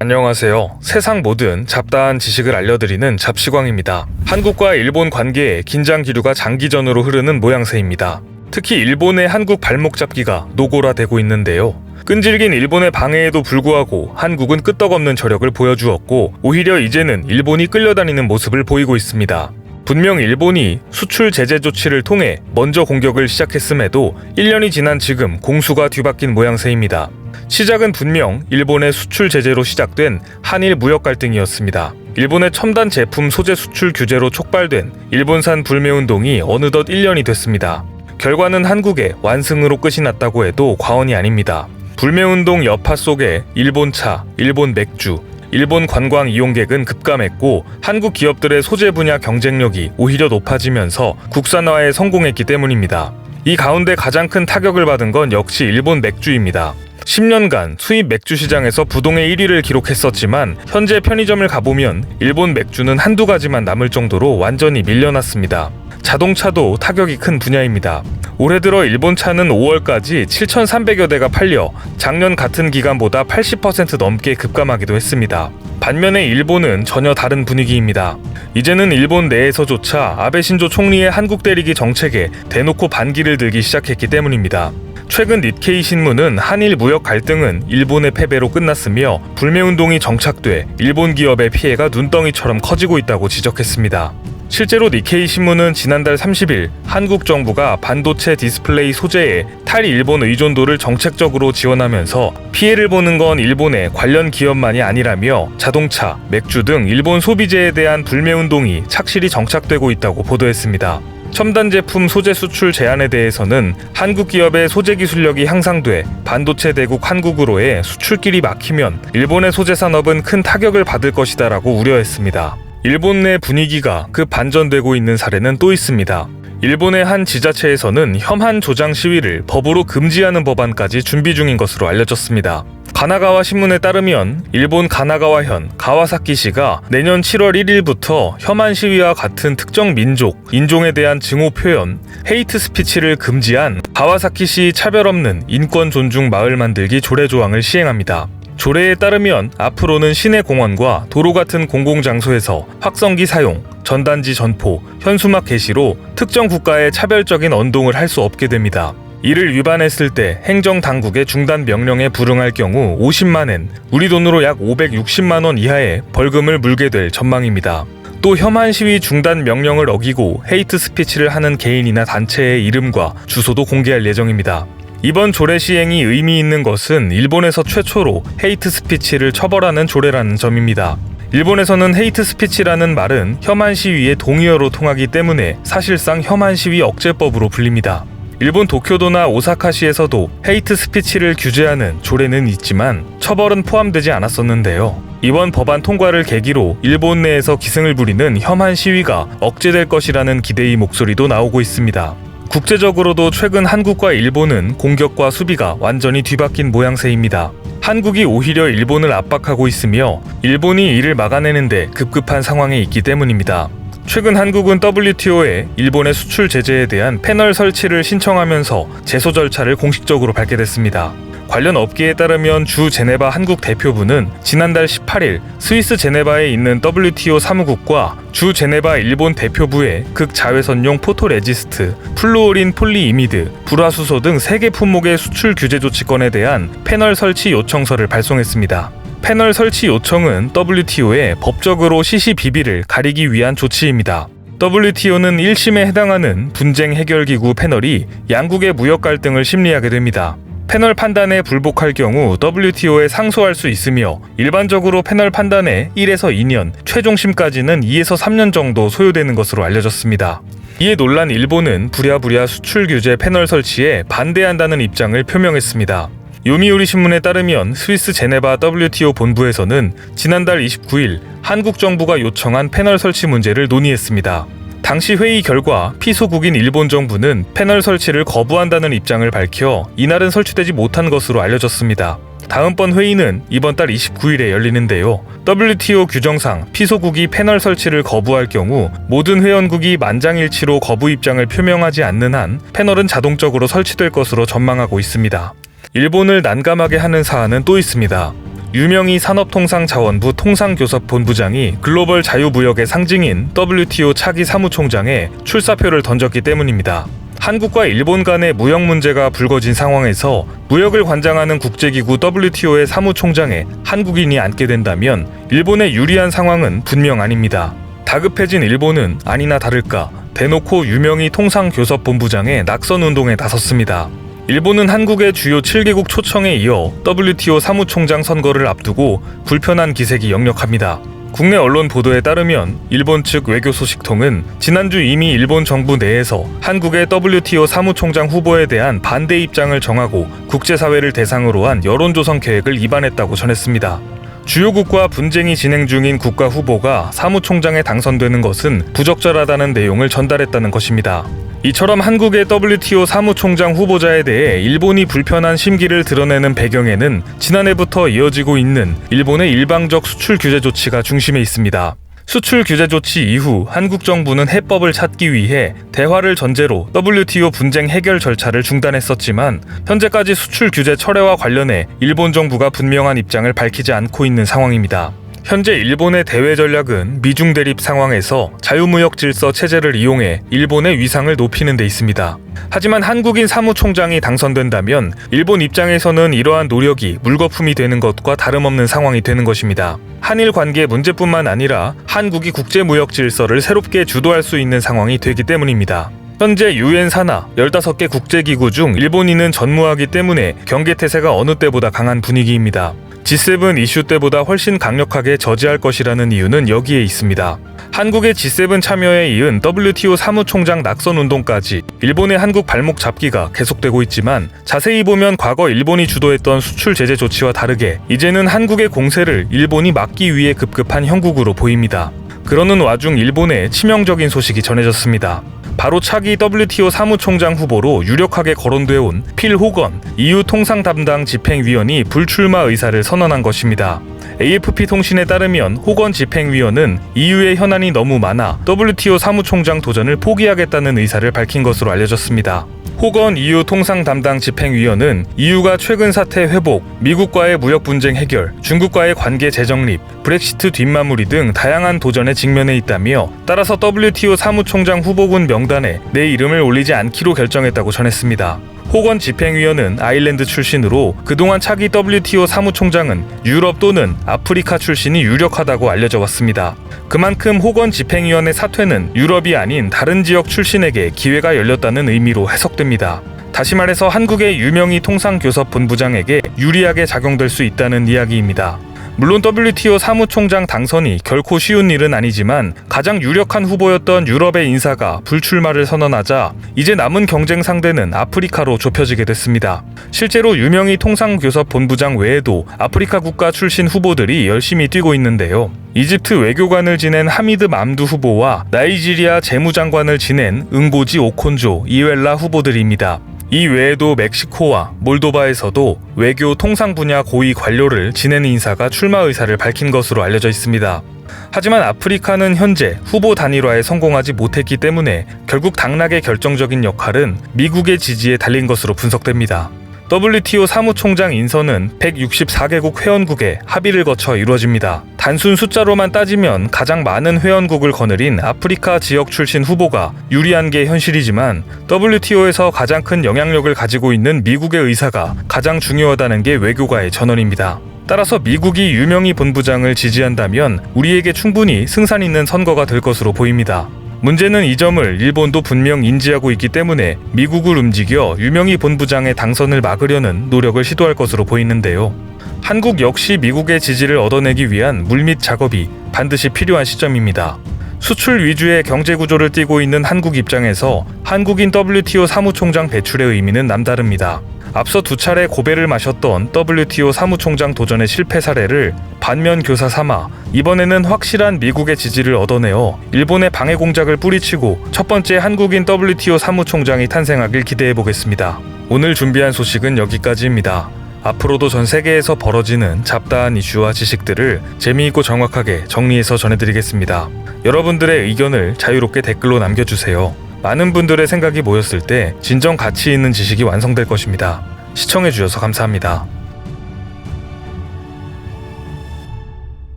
안녕하세요. 세상 모든 잡다한 지식을 알려드리는 잡시광입니다. 한국과 일본 관계에 긴장 기류가 장기전으로 흐르는 모양새입니다. 특히 일본의 한국 발목 잡기가 노골화되고 있는데요. 끈질긴 일본의 방해에도 불구하고 한국은 끄떡없는 저력을 보여주었고 오히려 이제는 일본이 끌려다니는 모습을 보이고 있습니다. 분명 일본이 수출 제재 조치를 통해 먼저 공격을 시작했음에도 1년이 지난 지금 공수가 뒤바뀐 모양새입니다. 시작은 분명 일본의 수출 제재로 시작된 한일 무역 갈등이었습니다. 일본의 첨단 제품 소재 수출 규제로 촉발된 일본산 불매운동이 어느덧 1년이 됐습니다. 결과는 한국의 완승으로 끝이 났다고 해도 과언이 아닙니다. 불매운동 여파 속에 일본 차, 일본 맥주, 일본 관광 이용객은 급감했고 한국 기업들의 소재 분야 경쟁력이 오히려 높아지면서 국산화에 성공했기 때문입니다. 이 가운데 가장 큰 타격을 받은 건 역시 일본 맥주입니다. 10년간 수입 맥주 시장에서 부동의 1위를 기록했었지만 현재 편의점을 가보면 일본 맥주는 한두 가지만 남을 정도로 완전히 밀려났습니다. 자동차도 타격이 큰 분야입니다. 올해 들어 일본 차는 5월까지 7,300여 대가 팔려 작년 같은 기간보다 80% 넘게 급감하기도 했습니다. 반면에 일본은 전혀 다른 분위기입니다. 이제는 일본 내에서조차 아베 신조 총리의 한국 때리기 정책에 대놓고 반기를 들기 시작했기 때문입니다. 최근 니케이 신문은 한일 무역 갈등은 일본의 패배로 끝났으며 불매운동이 정착돼 일본 기업의 피해가 눈덩이처럼 커지고 있다고 지적했습니다. 실제로 니케이 신문은 지난달 30일 한국 정부가 반도체 디스플레이 소재의 탈일본 의존도를 정책적으로 지원하면서 피해를 보는 건 일본의 관련 기업만이 아니라며 자동차, 맥주 등 일본 소비재에 대한 불매운동이 착실히 정착되고 있다고 보도했습니다. 첨단 제품 소재 수출 제한에 대해서는 한국 기업의 소재 기술력이 향상돼 반도체 대국 한국으로의 수출길이 막히면 일본의 소재 산업은 큰 타격을 받을 것이다라고 우려했습니다. 일본 내 분위기가 반전되고 있는 사례는 또 있습니다. 일본의 한 지자체에서는 혐한 조장 시위를 법으로 금지하는 법안까지 준비 중인 것으로 알려졌습니다. 가나가와 신문에 따르면 일본 가나가와현 가와사키시가 내년 7월 1일부터 혐한 시위와 같은 특정 민족, 인종에 대한 증오 표현, 헤이트 스피치를 금지한 가와사키시 차별 없는 인권 존중 마을 만들기 조례 조항을 시행합니다. 조례에 따르면 앞으로는 시내 공원과 도로 같은 공공장소에서 확성기 사용, 전단지 전포, 현수막 게시로 특정 국가의 차별적인 언동을 할 수 없게 됩니다. 이를 위반했을 때 행정당국의 중단 명령에 불응할 경우 50만엔, 우리 돈으로 약 560만 원 이하의 벌금을 물게 될 전망입니다. 또 혐한 시위 중단 명령을 어기고 헤이트 스피치를 하는 개인이나 단체의 이름과 주소도 공개할 예정입니다. 이번 조례 시행이 의미 있는 것은 일본에서 최초로 헤이트 스피치를 처벌하는 조례라는 점입니다. 일본에서는 헤이트 스피치라는 말은 혐한 시위의 동의어로 통하기 때문에 사실상 혐한 시위 억제법으로 불립니다. 일본 도쿄도나 오사카시에서도 헤이트 스피치를 규제하는 조례는 있지만 처벌은 포함되지 않았었는데요. 이번 법안 통과를 계기로 일본 내에서 기승을 부리는 혐한 시위가 억제될 것이라는 기대의 목소리도 나오고 있습니다. 국제적으로도 최근 한국과 일본은 공격과 수비가 완전히 뒤바뀐 모양새입니다. 한국이 오히려 일본을 압박하고 있으며 일본이 이를 막아내는데 급급한 상황에 있기 때문입니다. 최근 한국은 WTO에 일본의 수출 제재에 대한 패널 설치를 신청하면서 제소 절차를 공식적으로 밟게 됐습니다. 관련 업계에 따르면 주 제네바 한국 대표부는 지난달 18일 스위스 제네바에 있는 WTO 사무국과 주 제네바 일본 대표부에 극자외선용 포토레지스트, 플루오린 폴리이미드, 불화수소 등 3개 품목의 수출 규제 조치권에 대한 패널 설치 요청서를 발송했습니다. 패널 설치 요청은 WTO의 법적으로 시시비비를 가리기 위한 조치입니다. WTO는 1심에 해당하는 분쟁 해결기구 패널이 양국의 무역 갈등을 심리하게 됩니다. 패널 판단에 불복할 경우 WTO에 상소할 수 있으며 일반적으로 패널 판단에 1에서 2년, 최종심까지는 2에서 3년 정도 소요되는 것으로 알려졌습니다. 이에 놀란 일본은 부랴부랴 수출 규제 패널 설치에 반대한다는 입장을 표명했습니다. 요미우리 신문에 따르면 스위스 제네바 WTO 본부에서는 지난달 29일 한국 정부가 요청한 패널 설치 문제를 논의했습니다. 당시 회의 결과 피소국인 일본 정부는 패널 설치를 거부한다는 입장을 밝혀 이날은 설치되지 못한 것으로 알려졌습니다. 다음번 회의는 이번 달 29일에 열리는데요. WTO 규정상 피소국이 패널 설치를 거부할 경우 모든 회원국이 만장일치로 거부 입장을 표명하지 않는 한 패널은 자동적으로 설치될 것으로 전망하고 있습니다. 일본을 난감하게 하는 사안은 또 있습니다. 유명희 산업통상자원부 통상교섭본부장이 글로벌 자유무역의 상징인 WTO 차기 사무총장에 출사표를 던졌기 때문입니다. 한국과 일본 간의 무역 문제가 불거진 상황에서 무역을 관장하는 국제기구 WTO의 사무총장에 한국인이 앉게 된다면 일본에 유리한 상황은 분명 아닙니다. 다급해진 일본은 아니나 다를까 대놓고 유명희 통상교섭본부장의 낙선운동에 나섰습니다. 일본은 한국의 주요 7개국 초청에 이어 WTO 사무총장 선거를 앞두고 불편한 기색이 역력합니다. 국내 언론 보도에 따르면 일본 측 외교소식통은 지난주 이미 일본 정부 내에서 한국의 WTO 사무총장 후보에 대한 반대 입장을 정하고 국제사회를 대상으로 한 여론조성 계획을 입안했다고 전했습니다. 주요국과 분쟁이 진행 중인 국가 후보가 사무총장에 당선되는 것은 부적절하다는 내용을 전달했다는 것입니다. 이처럼 한국의 WTO 사무총장 후보자에 대해 일본이 불편한 심기를 드러내는 배경에는 지난해부터 이어지고 있는 일본의 일방적 수출 규제 조치가 중심에 있습니다. 수출 규제 조치 이후 한국 정부는 해법을 찾기 위해 대화를 전제로 WTO 분쟁 해결 절차를 중단했었지만 현재까지 수출 규제 철회와 관련해 일본 정부가 분명한 입장을 밝히지 않고 있는 상황입니다. 현재 일본의 대외 전략은 미중 대립 상황에서 자유무역 질서 체제를 이용해 일본의 위상을 높이는 데 있습니다. 하지만 한국인 사무총장이 당선된다면 일본 입장에서는 이러한 노력이 물거품이 되는 것과 다름없는 상황이 되는 것입니다. 한일 관계 문제뿐만 아니라 한국이 국제무역 질서를 새롭게 주도할 수 있는 상황이 되기 때문입니다. 현재 유엔 산하 15개 국제기구 중 일본인은 전무하기 때문에 경계태세가 어느 때보다 강한 분위기입니다. G7 이슈 때보다 훨씬 강력하게 저지할 것이라는 이유는 여기에 있습니다. 한국의 G7 참여에 이은 WTO 사무총장 낙선운동까지 일본의 한국 발목 잡기가 계속되고 있지만 자세히 보면 과거 일본이 주도했던 수출 제재 조치와 다르게 이제는 한국의 공세를 일본이 막기 위해 급급한 형국으로 보입니다. 그러는 와중 일본에 치명적인 소식이 전해졌습니다. 바로 차기 WTO 사무총장 후보로 유력하게 거론되어 온 필 호건 EU 통상 담당 집행위원이 불출마 의사를 선언한 것입니다. AFP 통신에 따르면 호건 집행위원은 EU의 현안이 너무 많아 WTO 사무총장 도전을 포기하겠다는 의사를 밝힌 것으로 알려졌습니다. 호건 EU 통상 담당 집행위원은 EU가 최근 사태 회복, 미국과의 무역 분쟁 해결, 중국과의 관계 재정립, 브렉시트 뒷마무리 등 다양한 도전에 직면해 있다며 따라서 WTO 사무총장 후보군 명단에 내 이름을 올리지 않기로 결정했다고 전했습니다. 호건 집행위원은 아일랜드 출신으로 그동안 차기 WTO 사무총장은 유럽 또는 아프리카 출신이 유력하다고 알려져 왔습니다. 그만큼 호건 집행위원의 사퇴는 유럽이 아닌 다른 지역 출신에게 기회가 열렸다는 의미로 해석됩니다. 다시 말해서 한국의 유명희 통상교섭본부장에게 유리하게 작용될 수 있다는 이야기입니다. 물론 WTO 사무총장 당선이 결코 쉬운 일은 아니지만 가장 유력한 후보였던 유럽의 인사가 불출마를 선언하자 이제 남은 경쟁 상대는 아프리카로 좁혀지게 됐습니다. 실제로 유명희 통상교섭본부장 외에도 아프리카 국가 출신 후보들이 열심히 뛰고 있는데요. 이집트 외교관을 지낸 하미드 맘두 후보와 나이지리아 재무장관을 지낸 응보지 오콘조, 이웰라 후보들입니다. 이 외에도 멕시코와 몰도바에서도 외교 통상 분야 고위 관료를 지낸 인사가 출마 의사를 밝힌 것으로 알려져 있습니다. 하지만 아프리카는 현재 후보 단일화에 성공하지 못했기 때문에 결국 당락의 결정적인 역할은 미국의 지지에 달린 것으로 분석됩니다. WTO 사무총장 인선은 164개국 회원국의 합의를 거쳐 이루어집니다. 단순 숫자로만 따지면 가장 많은 회원국을 거느린 아프리카 지역 출신 후보가 유리한 게 현실이지만 WTO에서 가장 큰 영향력을 가지고 있는 미국의 의사가 가장 중요하다는 게 외교가의 전언입니다. 따라서 미국이 유명희 본부장을 지지한다면 우리에게 충분히 승산 있는 선거가 될 것으로 보입니다. 문제는 이 점을 일본도 분명 인지하고 있기 때문에 미국을 움직여 유명희 본부장의 당선을 막으려는 노력을 시도할 것으로 보이는데요. 한국 역시 미국의 지지를 얻어내기 위한 물밑 작업이 반드시 필요한 시점입니다. 수출 위주의 경제 구조를 띠고 있는 한국 입장에서 한국인 WTO 사무총장 배출의 의미는 남다릅니다. 앞서 두 차례 고배를 마셨던 WTO 사무총장 도전의 실패 사례를 반면 교사 삼아 이번에는 확실한 미국의 지지를 얻어내어 일본의 방해 공작을 뿌리치고 첫 번째 한국인 WTO 사무총장이 탄생하길 기대해보겠습니다. 오늘 준비한 소식은 여기까지입니다. 앞으로도 전 세계에서 벌어지는 잡다한 이슈와 지식들을 재미있고 정확하게 정리해서 전해드리겠습니다. 여러분들의 의견을 자유롭게 댓글로 남겨주세요. 많은 분들의 생각이 모였을 때 진정 가치 있는 지식이 완성될 것입니다. 시청해주셔서 감사합니다.